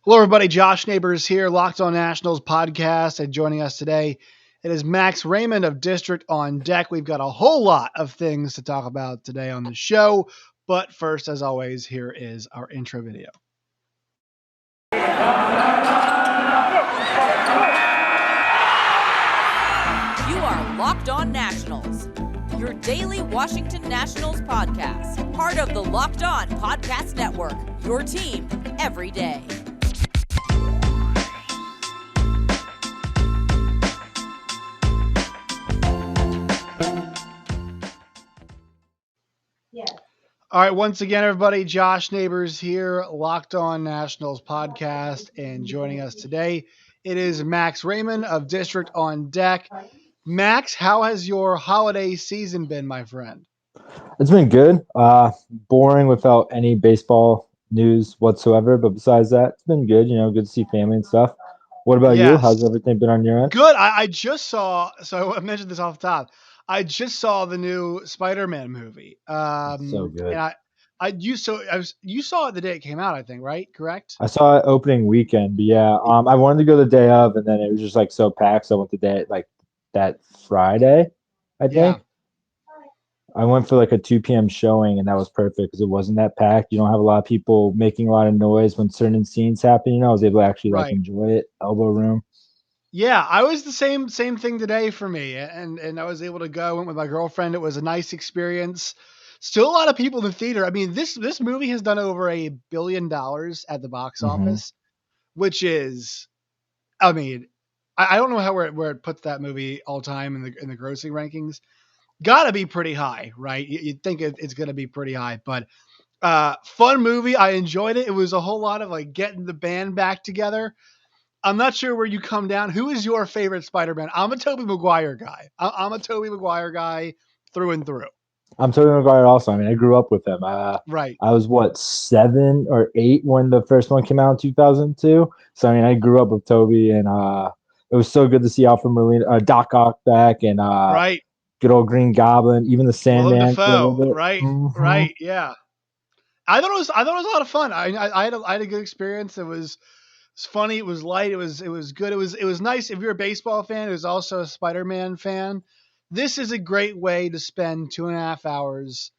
Hello, everybody. Josh Neighbors here, Locked On Nationals podcast, and joining us today, it is Max Rayman of District on deck. We've got a whole lot of things to talk about today on the show, but first, as always, here is our intro video. You are Locked On Nationals, your daily Washington Nationals podcast, part of the Locked On Podcast Network, your team every day. All right, once again, everybody, Josh Neighbors here, Locked On Nationals podcast, and joining us today, it is Max Rayman of District on deck. Max, how has your holiday season been, my friend? It's been good. Boring without any baseball news whatsoever. But besides that, it's been good. Good to see family and stuff. What about you? Yes. How's everything been on your end? Good. I just saw, so I mentioned this off the top. I just saw the new Spider-Man movie. So good. And you saw it the day it came out, I think, right? Correct? I saw it opening weekend, but yeah, I wanted to go the day of, and then it was just like so packed. So I went the day like that Friday, I Yeah. think. I went for like a 2 p.m. showing, and that was perfect because it wasn't that packed. You don't have a lot of people making a lot of noise when certain scenes happen. I was able to actually like Right. enjoy it, elbow room. Yeah, I was the same thing today for me, and I was able to go. I went with my girlfriend. It was a nice experience. Still a lot of people in the theater. I mean, this movie has done over $1 billion at the box office, which is, I mean, I don't know how where it puts that movie all time in the grossing rankings. Got to be pretty high, right? You'd think it's going to be pretty high, but fun movie. I enjoyed it. It was a whole lot of like getting the band back together. I'm not sure where you come down. Who is your favorite Spider-Man? I'm a Tobey Maguire guy. I'm a Tobey Maguire guy through and through. I'm Tobey Maguire also. I mean, I grew up with him. Right. I was 7 or 8 when the first one came out in 2002. So I mean, I grew up with Tobey, and it was so good to see Alfred Molina, Doc Ock back, and Right. good old Green Goblin, even the Willem Sandman for a little Dafoe. bit. Right. Mm-hmm. Right. Yeah. I thought it was a lot of fun. I had a good experience. It was funny. It was light. It was good. It was nice. If you're a baseball fan who's also a Spider-Man fan, this is a great way to spend 2.5 hours.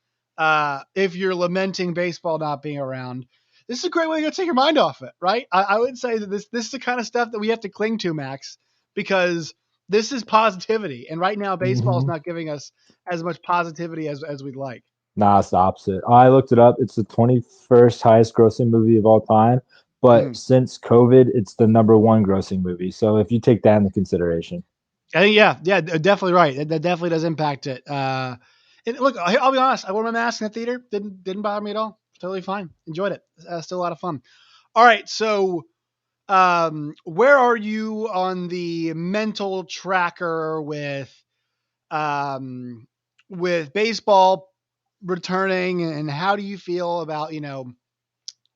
If you're lamenting baseball not being around, this is a great way to go take your mind off it, right? I would say that this is the kind of stuff that we have to cling to, Max, because this is positivity. And right now, baseball is not giving us as much positivity as we'd like. Nah, it's the opposite. I looked it up. It's the 21st highest grossing movie of all time. But since COVID, it's the #1 grossing movie. So if you take that into consideration. I think, yeah, definitely right. That definitely does impact it. And look, I'll be honest. I wore my mask in the theater. Didn't bother me at all. Totally fine. Enjoyed it. Still a lot of fun. All right. So, where are you on the mental tracker with baseball returning, and how do you feel about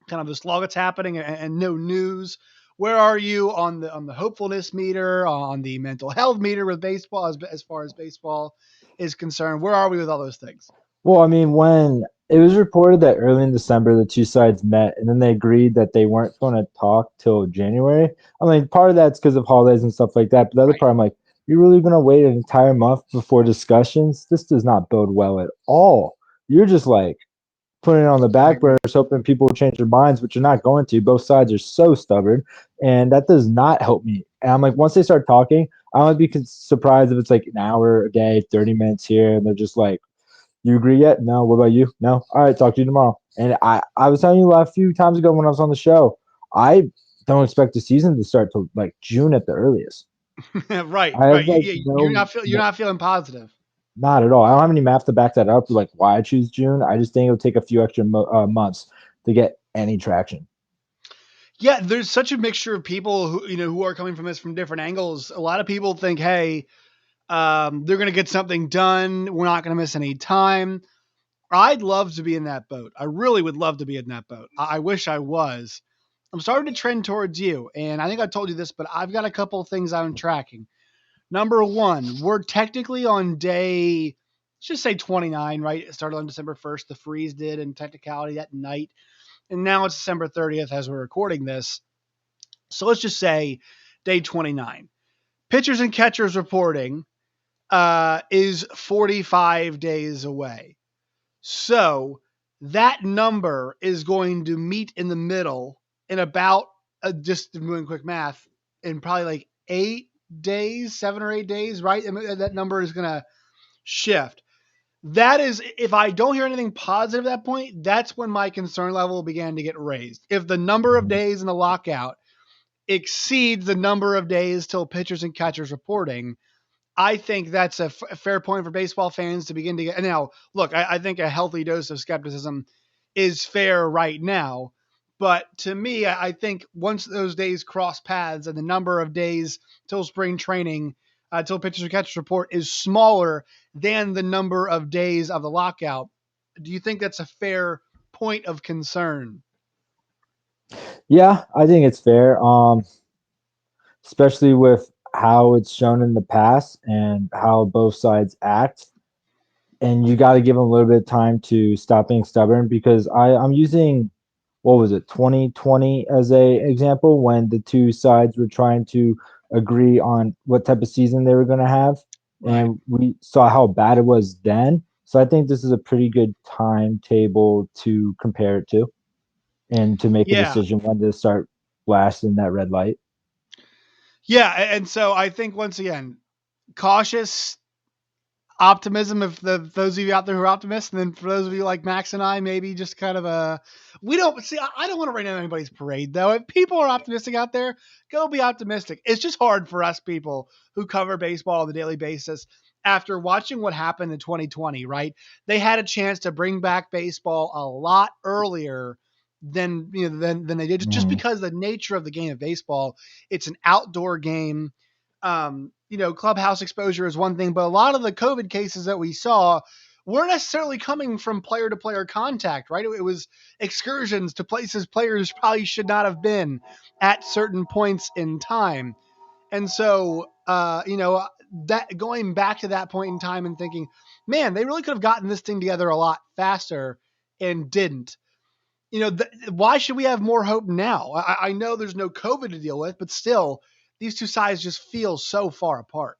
kind of the slog that's happening and no news? Where are you on the hopefulness meter, on the mental health meter with baseball, as far as baseball is concerned? Where are we with all those things? Well, I mean, when it was reported that early in December the two sides met and then they agreed that they weren't going to talk till January. I mean, part of that's because of holidays and stuff like that. But the other part, I'm like, you're really going to wait an entire month before discussions? This does not bode well at all. You're just like putting it on the back burner, hoping people will change their minds, but you're not going to. Both sides are so stubborn, and that does not help me. And I'm like, once they start talking, I would be surprised if it's like an hour a day, 30 minutes here, and they're just like, you agree yet? No. What about you? No. All right. Talk to you tomorrow. And I was telling you a few times ago when I was on the show, I don't expect the season to start till like June at the earliest. Right. I have like You're not feeling positive. Not at all. I don't have any math to back that up. Like why I choose June. I just think it'll take a few extra months to get any traction. Yeah, there's such a mixture of people who are coming from this from different angles. A lot of people think, hey, they're going to get something done. We're not going to miss any time. I'd love to be in that boat. I really would love to be in that boat. I wish I was. I'm starting to trend towards you, and I think I told you this, but I've got a couple of things I'm tracking. Number one, we're technically on day, let's just say 29, right? It started on December 1st. The freeze did in technicality that night. And now it's December 30th as we're recording this. So let's just say day 29. Pitchers and catchers reporting is 45 days away. So that number is going to meet in the middle in about, just doing quick math, in probably like 8 days, 7 or 8 days, right? I mean, that number is going to shift. That is, if I don't hear anything positive at that point, that's when my concern level began to get raised. If the number of days in the lockout exceeds the number of days till pitchers and catchers reporting, I think that's a fair point for baseball fans to begin to get. Now, look, I think a healthy dose of skepticism is fair right now. But to me, I think once those days cross paths and the number of days till spring training, till pitchers and catchers report is smaller than the number of days of the lockout, do you think that's a fair point of concern? Yeah, I think it's fair. Especially with how it's shown in the past and how both sides act. And you got to give them a little bit of time to stop being stubborn because I'm using, what was it, 2020 as a example when the two sides were trying to agree on what type of season they were going to have. Right. And we saw how bad it was then. So I think this is a pretty good timetable to compare it to and to make a Yeah. decision when to start blasting that red light. Yeah. And so I think, once again, cautious optimism if those of you out there who are optimists, and then for those of you like Max and I, maybe just kind of a, we don't see, I don't want to rain on anybody's parade though. If people are optimistic out there, go be optimistic. It's just hard for us people who cover baseball on a daily basis after watching what happened in 2020, right? They had a chance to bring back baseball a lot earlier than they did, just Mhm. because the nature of the game of baseball. It's an outdoor game. Clubhouse exposure is one thing, but a lot of the COVID cases that we saw weren't necessarily coming from player to player contact, right? It was excursions to places players probably should not have been at certain points in time. And so, that going back to that point in time and thinking, man, they really could have gotten this thing together a lot faster and didn't. Why should we have more hope now? I know there's no COVID to deal with, but still, these two sides just feel so far apart.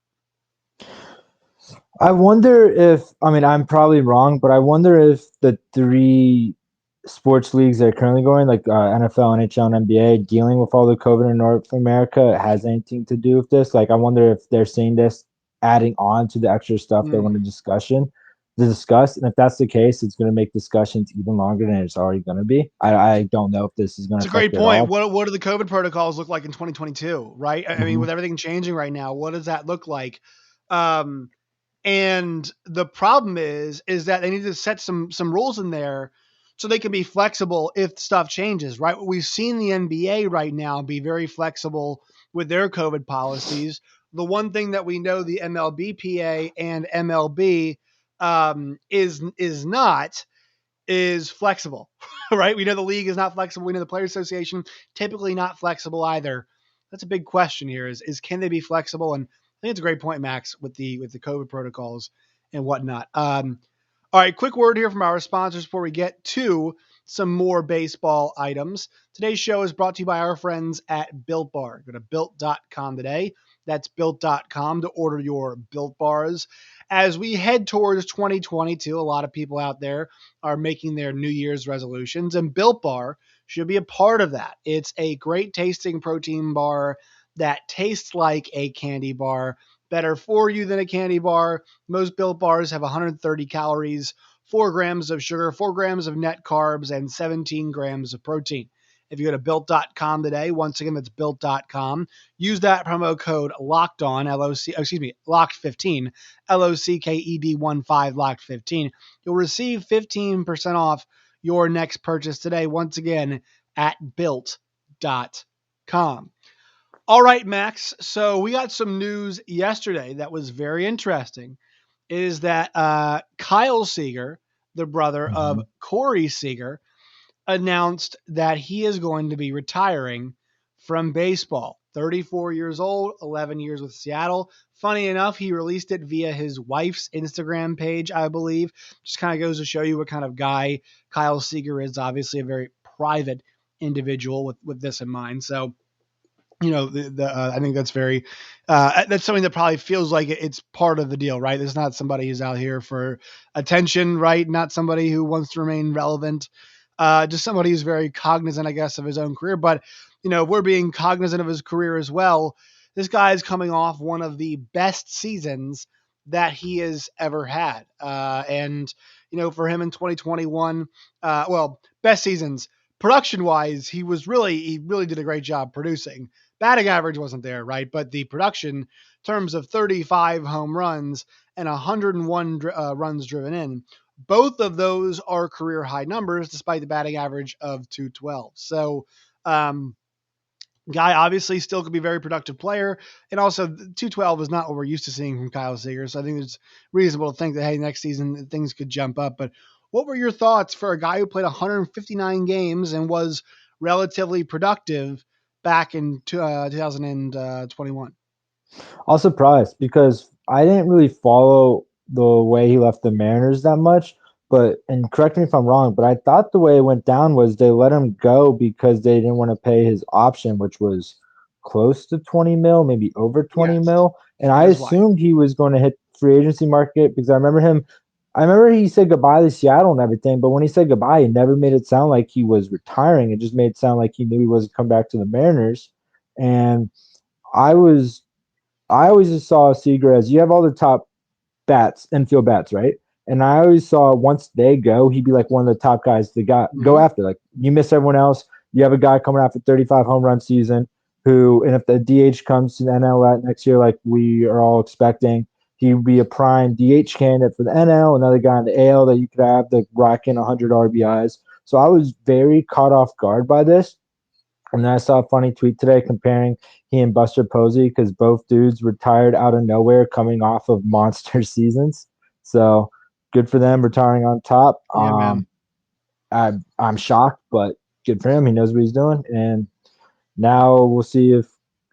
I wonder if, I mean, I'm probably wrong, but I wonder if the three sports leagues that are currently going, like NFL, NHL, and NBA, dealing with all the COVID in North America has anything to do with this. Like, I wonder if they're seeing this adding on to the extra stuff they Mm. want to discuss. And if that's the case, it's going to make discussions even longer than it's already going to be. I don't know if this is going It's to a affect great it at point. all. What do the COVID protocols look like in 2022? Right? I mean, Mhm. with everything changing right now, what does that look like? Um, and the problem is that they need to set some rules in there so they can be flexible if stuff changes. Right? We've seen the NBA right now be very flexible with their COVID policies. The one thing that we know the MLBPA and MLB is not is flexible, right? We know the league is not flexible. We know the Players Association typically not flexible either. That's a big question here: is can they be flexible? And I think it's a great point, Max, with the COVID protocols and whatnot. All right, quick word here from our sponsors before we get to some more baseball items. Today's show is brought to you by our friends at Built Bar. Go to built.com today. That's built.com to order your Built Bars. As we head towards 2022, a lot of people out there are making their New Year's resolutions, and Built Bar should be a part of that. It's a great tasting protein bar that tastes like a candy bar, better for you than a candy bar. Most Built Bars have 130 calories, 4 grams of sugar, 4 grams of net carbs, and 17 grams of protein. If you go to built.com today, once again, that's built.com. Use that promo code locked on, locked 15, LOCKED15, locked 15. You'll receive 15% off your next purchase today, once again, at built.com. All right, Max. So we got some news yesterday that was very interesting. Is that Kyle Seager, the brother of Mhm. Corey Seager, announced that he is going to be retiring from baseball. 34 years old, 11 years with Seattle. Funny enough, he released it via his wife's Instagram page, I believe. Just kind of goes to show you what kind of guy Kyle Seager is. Obviously, a very private individual with this in mind. So I think that's very that's something that probably feels like it's part of the deal, right? There's not somebody who's out here for attention, right? Not somebody who wants to remain relevant. Just somebody who's very cognizant, I guess, of his own career. But if we're being cognizant of his career as well, this guy is coming off one of the best seasons that he has ever had. And for him in 2021, best seasons production wise, he really did a great job producing. Batting average wasn't there, right? But the production, in terms of 35 home runs and 101 runs driven in, both of those are career high numbers, despite the batting average of 212. So, um, Guy obviously still could be a very productive player, and also 212 is not what we're used to seeing from Kyle Seager. So I think it's reasonable to think that hey, next season things could jump up. But what were your thoughts for a guy who played 159 games and was relatively productive back in 2021? I was surprised because I didn't really follow the way he left the Mariners that much. But and correct me if I'm wrong, but I thought the way it went down was they let him go because they didn't want to pay his option, which was close to 20 mil, maybe over 20 Yes, mil. And I that is why. assumed he was going to hit free agency market because I remember he said goodbye to Seattle and everything, but when he said goodbye, he never made it sound like he was retiring. It just made it sound like he knew he wasn't come back to the Mariners. And I was I always just saw Seager as you have all the top bats, infield bats, right? And I always saw once they go, he'd be like one of the top guys to go Hmm. after. Like you miss everyone else, you have a guy coming after 35 home run season who, and if the DH comes to the NL next year, like we are all expecting, he would be a prime DH candidate for the NL, another guy in the AL that you could have that rock in 100 RBIs. So I was very caught off guard by this. And then I saw a funny tweet today comparing he and Buster Posey because both dudes retired out of nowhere coming off of monster seasons. So good for them retiring on top. Yeah, man. I'm shocked, but good for him. He knows what he's doing. And now we'll see if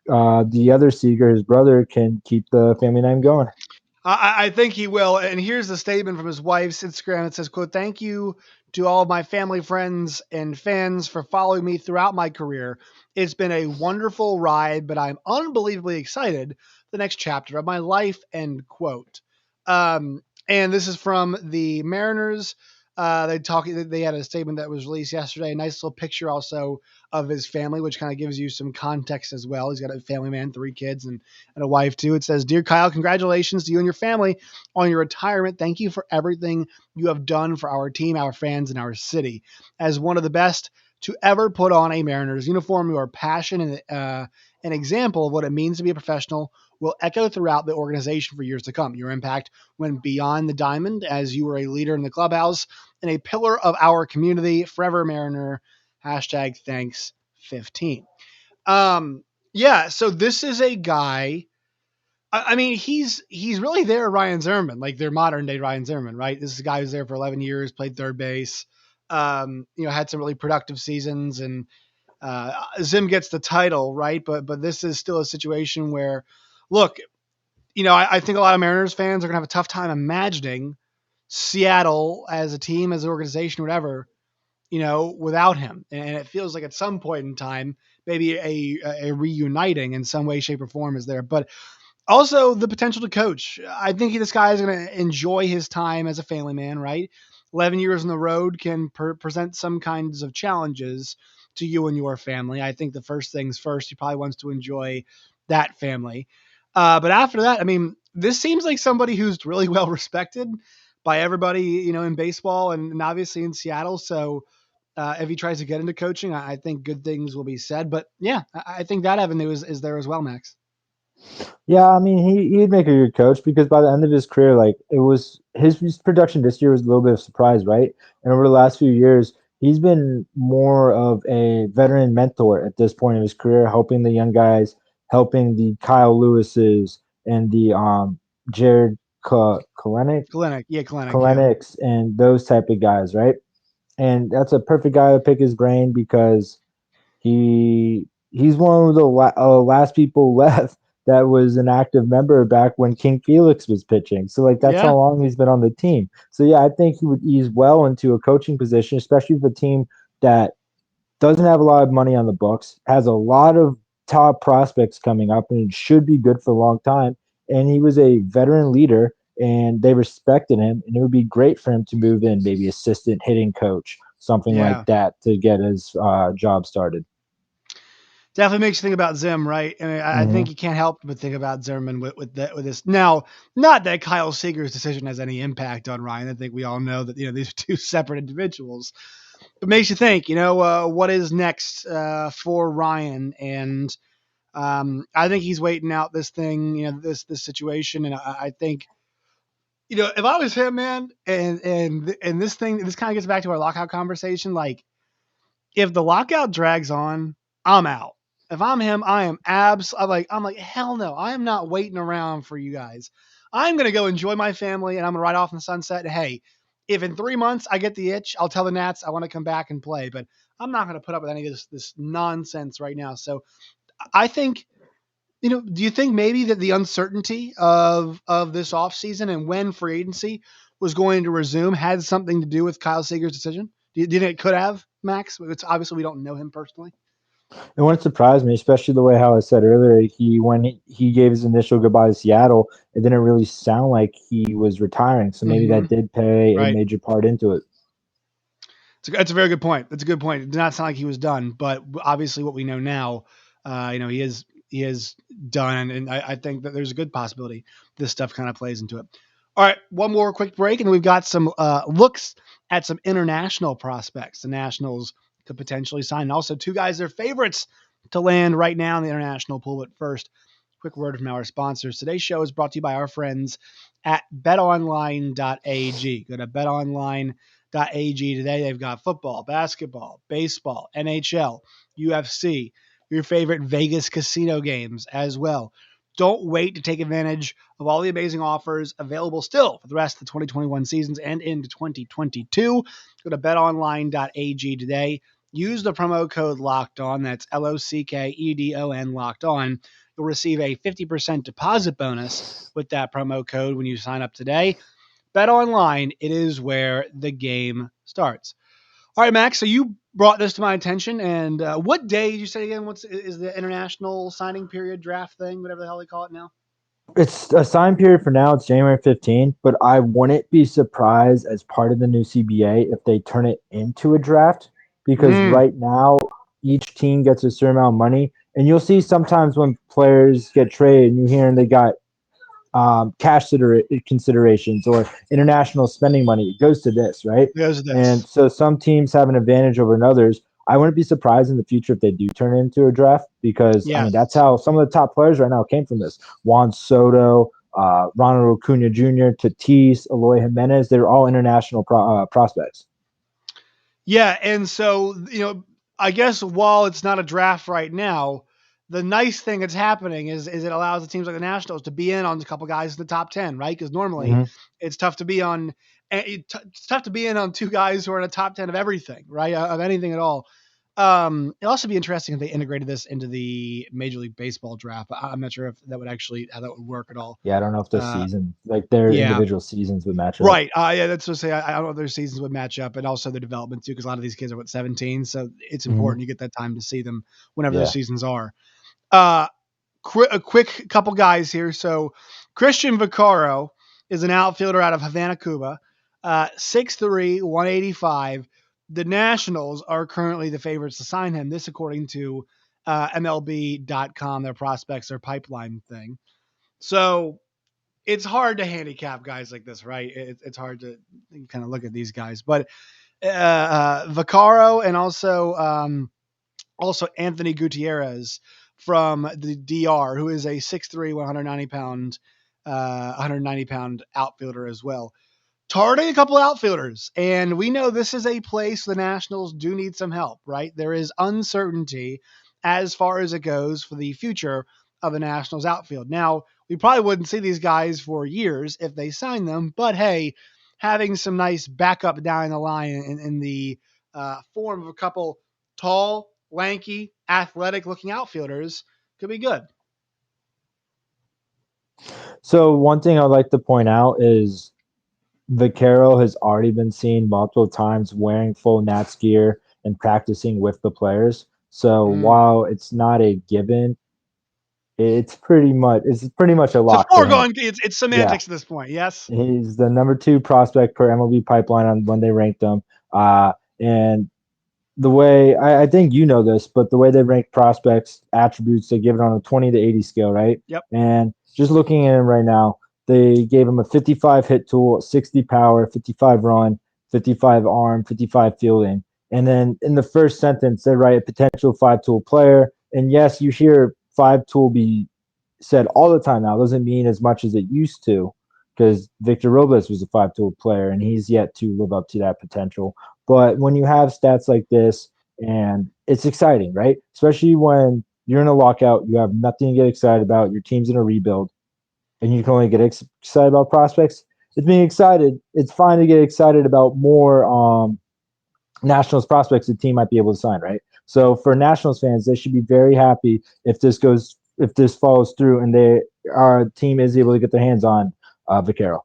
the other Seager, his brother, can keep the family name going. I think he will. And here's the statement from his wife's Instagram. It says, quote, "Thank you to all of my family, friends, and fans for following me throughout my career. It's been a wonderful ride, but I'm unbelievably excited for the next chapter of my life," end quote. And this is from the Mariners. They had a statement that was released yesterday. A nice little picture also of his family, which kind of gives you some context as well. He's got a family man, 3 kids, and a wife too. It says, "Dear Kyle, congratulations to you and your family on your retirement. Thank you for everything you have done for our team, our fans, and our city. As one of the best to ever put on a Mariners uniform, your passion and an example of what it means to be a professional will echo throughout the organization for years to come. Your impact went beyond the diamond as you were a leader in the clubhouse and a pillar of our community. Forever Mariner. Hashtag thanks 15." Yeah, so this is a guy. I mean, he's really their Ryan Zimmerman, like their modern day Ryan Zimmerman, right? This is a guy who's there for 11 years, played third base, had some really productive seasons, and Zim gets the title, right? But this is still a situation where, look, I think a lot of Mariners fans are gonna have a tough time imagining Seattle as a team, as an organization, whatever, without him. And it feels like at some point in time, maybe a reuniting in some way, shape, or form is there. But also the potential to coach. I think this guy is going to enjoy his time as a family man, right? 11 years on the road can present some kinds of challenges to you and your family. I think the first things first, he probably wants to enjoy that family. But after that, I mean, this seems like somebody who's really well respected by everybody, in baseball and obviously in Seattle. So if he tries to get into coaching, I think good things will be said. But yeah, I think that avenue is there as well, Max. Yeah, I mean, he'd make a good coach because by the end of his career, like it was his production this year was a little bit of a surprise, right? And over the last few years, he's been more of a veteran mentor at this point in his career, helping the young guys, helping the Kyle Lewises and the Jared Kalenic, Kalenic, yeah, Kalenic, yeah. Kalenics and those type of guys, right? And that's a perfect guy to pick his brain because he's one of the last people left that was an active member back when King Felix was pitching. So like that's Yeah. how long he's been on the team. So yeah, I think he would ease well into a coaching position, especially with a team that doesn't have a lot of money on the books, has a lot of top prospects coming up, and it should be good for a long time. And he was a veteran leader, and they respected him. And it would be great for him to move in, maybe assistant hitting coach, something like Yeah. that, to get his job started. Definitely makes you think about Zim, right? And I Hmm. think you can't help but think about Zimmerman with this. Now, not that Kyle Seager's decision has any impact on Ryan. I think we all know that these are two separate individuals. But makes you think, what is next for Ryan? And I think he's waiting out this thing, this situation. And I think, if I was him, man, and this thing, this kind of gets back to our lockout conversation. Like, if the lockout drags on, I'm out. If I'm him, I'm like, hell no. I am not waiting around for you guys. I'm gonna go enjoy my family and I'm gonna ride off in the sunset. And hey, if in 3 months I get the itch, I'll tell the Nats I want to come back and play. But I'm not gonna put up with any of this nonsense right now. So I think, do you think maybe that the uncertainty of this offseason and when free agency was going to resume had something to do with Kyle Seager's decision? Do you think it could have, Max? It's obviously we don't know him personally. It wouldn't surprise me, especially the way how I said earlier. When he gave his initial goodbye to Seattle, it didn't really sound like he was retiring. So maybe Mm-hmm. that did play a Right. major part into it. That's a very good point. That's a good point. It did not sound like he was done, but obviously what we know now, he is done, and I think that there's a good possibility this stuff kind of plays into it. All right, one more quick break, and we've got some looks at some international prospects. The Nationals could potentially sign, and also two guys they're favorites to land right now in the international pool. But first, quick word from our sponsors. Today's show is brought to you by our friends at betonline.ag. Go to betonline.ag today. They've got football, basketball, baseball, NHL, UFC, your favorite Vegas casino games as well. Don't wait to take advantage of all the amazing offers available still for the rest of the 2021 seasons and into 2022. Go to betonline.ag today. Use the promo code Locked On. That's LOCKEDON Locked On. You'll receive a 50% deposit bonus with that promo code when you sign up today. Bet Online, it is where the game starts. All right, Max. So you brought this to my attention, and what day did you say again? What's is the international signing period draft thing, whatever the hell they call it now? It's a sign period for now. It's January 15th, but I wouldn't be surprised as part of the new CBA if they turn it into a draft because Mm, right now each team gets a certain amount of money. And you'll see sometimes when players get traded and you hear they got cash considerations or international spending money. It goes to this, right? there's And this. so some teams have an advantage over others. I wouldn't be surprised in the future if they do turn it into a draft because I mean that's Yes. how some of the top players right now came from this. Juan Soto, Ronald Acuna Jr., Tatis, Eloy Jimenez. They're all international prospects. Yeah, and so I guess while it's not a draft right now, the nice thing that's happening is it allows the teams like the Nationals to be in on a couple guys in the top 10, right? Because normally Mm-hmm. it's tough to be on. It's tough to be in on two guys who are in the top 10 of everything, right? Of anything at all. It'll also be interesting if they integrated this into the Major League Baseball draft. I'm not sure if that would actually how that would work at all. Yeah, I don't know if the Uh, season, like their yeah, individual seasons, would match up. right. Yeah, that's what I say. I don't know if their seasons would match up, and also the development too, because a lot of these kids are 17, so it's Mm-hmm. important you get that time to see them whenever those Yeah. seasons are. Uh, a quick couple guys here. So Christian Vicaro is an outfielder out of Havana, Cuba. 6'3", 185. The Nationals are currently the favorites to sign him. This according to MLB.com, their prospects, their pipeline thing. So it's hard to handicap guys like this, right? It's hard to kind of look at these guys, but Vicaro and also Anthony Gutierrez from the DR, who is a 6'3", 190 pound outfielder as well. Targeting a couple outfielders, and we know this is a place the Nationals do need some help, right? There is uncertainty as far as it goes for the future of the Nationals outfield. Now, we probably wouldn't see these guys for years if they sign them, but hey, having some nice backup down the line in the form of a couple tall, lanky, athletic looking outfielders could be good. So one thing I'd like to point out is Vicaro has already been seen multiple times wearing full Nats gear and practicing with the players. So while it's not a given, it's pretty much a It's a lock for him. foregone. It's Yeah, semantics at this point. Yes. he's the number 2 prospect per MLB pipeline on when they ranked him. And the way I think you know this, but the way they rank prospects attributes, they give it on a 20 to 80 scale, right? Yep. And just looking at him right now, they gave him a 55 hit tool, 60 power, 55 run, 55 arm, 55 fielding. And then in the first sentence, they write a potential 5-tool player. And yes, you hear 5-tool be said all the time now. Doesn't mean as much as it used to, because Victor Robles was a 5-tool player and he's yet to live up to that potential. But when you have stats like this, and it's exciting, right? Especially when you're in a lockout, you have nothing to get excited about. Your team's in a rebuild, and you can only get excited about prospects. It's being excited. It's fine to get excited about more Nationals prospects the team might be able to sign, right? So for Nationals fans, they should be very happy if this follows through, and our team is able to get their hands on Vicaro.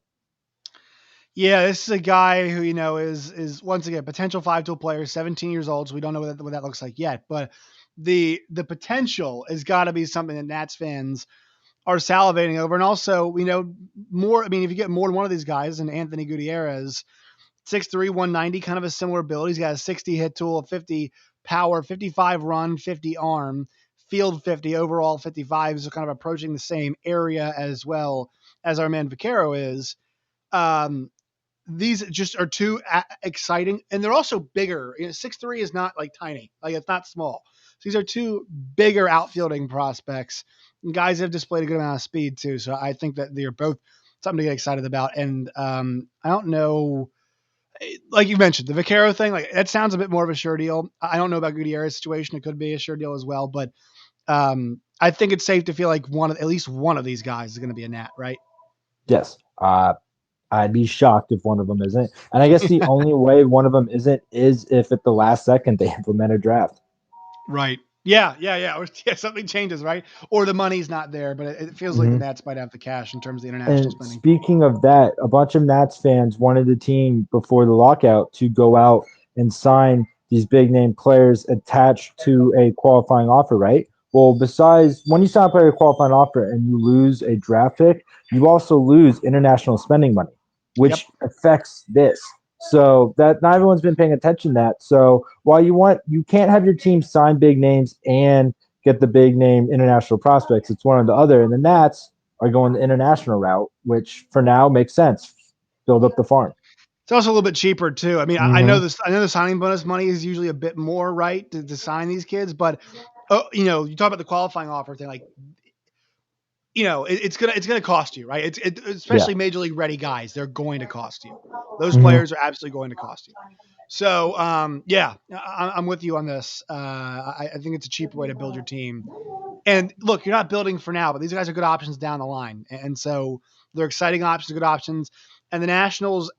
Yeah, this is a guy who is once again potential 5-tool player, 17 years old. So we don't know what that looks like yet, but the potential has got to be something that Nats fans are salivating over. And also, more. I mean, if you get more than one of these guys, and Anthony Gutierrez, 6'3", 190, kind of a similar build. He's got a 60 hit tool, 50 power, 55 run, 50 arm, field 50, overall 55. So kind of approaching the same area as well as our man Vicaro is. These just are too exciting, and they're also bigger. 6'3" is not like tiny, like it's not small. So these are two bigger outfielding prospects, and guys have displayed a good amount of speed too. So I think that they're both something to get excited about. And I don't know, like you mentioned, the Vicaro thing, like that sounds a bit more of a sure deal. I don't know about Gutierrez's situation; it could be a sure deal as well. But I think it's safe to feel like at least one of these guys is going to be a Nat, right? Yes. I'd be shocked if one of them isn't. And I guess the only way one of them isn't is if at the last second they implement a draft. Right. Yeah. Or something changes, right? Or the money's not there, but it feels like the Nats might have the cash in terms of the international And spending. speaking of that, a bunch of Nats fans wanted the team before the lockout to go out and sign these big name players attached to a qualifying offer, right? Well, besides when you sign a player qualifying offer and you lose a draft pick, you also lose international spending money, Yep. which affects this. So that not everyone's been paying attention to that. So while you can't have your team sign big names and get the big name international prospects, it's one or the other. And the Nats are going the international route, which for now makes sense. Build up the farm. It's also a little bit cheaper too. I mean, I know Mm-hmm. this. I know the signing bonus money is usually a bit more, right, to sign these kids. But you talk about the qualifying offer thing, like it's gonna cost you, right? Especially major league ready guys, they're going to cost you. Those Mm-hmm. players are absolutely going to cost you. So yeah, I'm with you on this. I think it's a cheaper way to build your team. And look, you're not building for now, but these guys are good options down the line. And so they're exciting options, good options. And the Nationals,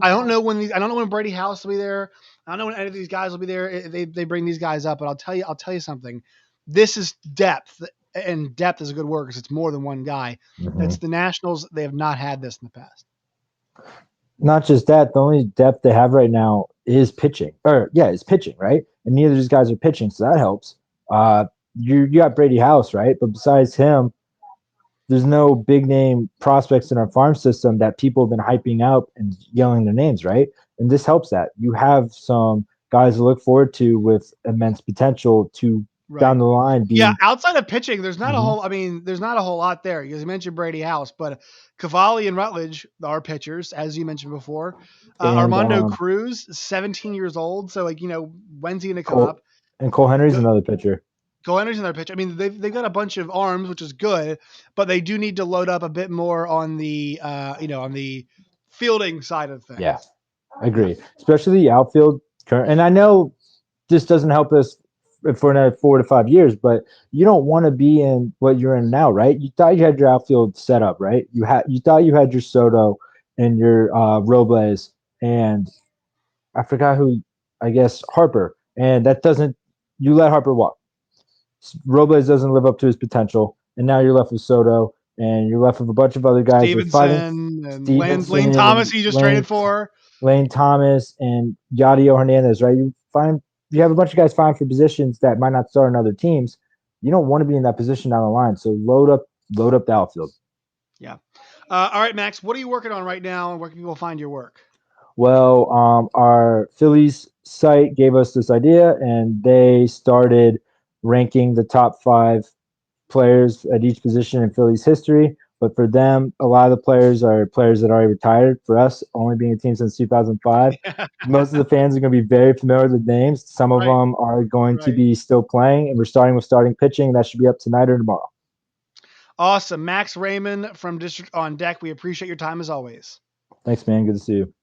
I don't know when Brady House will be there. I don't know when any of these guys will be there. They bring these guys up, but I'll tell you something. This is depth, and depth is a good word because it's more than one guy. Mm-hmm. That's the Nationals. They have not had this in the past. Not just that, the only depth they have right now is pitching. It's pitching, right? And neither of these guys are pitching, so that helps. You got Brady House, right? But besides him, there's no big name prospects in our farm system that people have been hyping out and yelling their names, right? And this helps that. You have some guys to look forward to with immense potential to down the line be. Yeah, outside of pitching, there's not a Mhm. whole. I mean, there's not a whole lot there because you mentioned Brady House, but Cavalli and Rutledge are pitchers, as you mentioned before. And Armando Cruz, 17 years old, so when's he going to come Cole up? and Cole Henry's another pitcher. Cole Henry's another pitcher. I mean, they've got a bunch of arms, which is good, but they do need to load up a bit more on the on the fielding side of things. Yeah, I agree. Especially the outfield. And I know this doesn't help us for another 4 to 5 years, but you don't want to be in what you're in now, right? You thought you had your outfield set up, right? You thought you had your Soto and your Robles, and I forgot who, I guess Harper, and that doesn't. You let Harper walk. Robles doesn't live up to his potential, and now you're left with Soto, and you're left with a bunch of other guys with Stevenson and Stevenson, Lane Thomas, he just traded for. Lane Thomas, and Yadier Hernandez, right? You find you have a bunch of guys vying for positions that might not start on other teams. You don't want to be in that position down the line. So load up the outfield. Yeah. All right, Max, what are you working on right now, and where can people find your work? Well, our Phillies site gave us this idea, and they started ranking the top 5 players at each position in Phillies history. But for them, a lot of the players are players that already retired. For us, only being a team since 2005, most of the fans are going to be very familiar with the names. Some of Right. them are going to Right. be still playing, and we're starting with starting pitching. That should be up tonight or tomorrow. Awesome. Max Raymond from District on Deck. We appreciate your time as always. Thanks, man. Good to see you.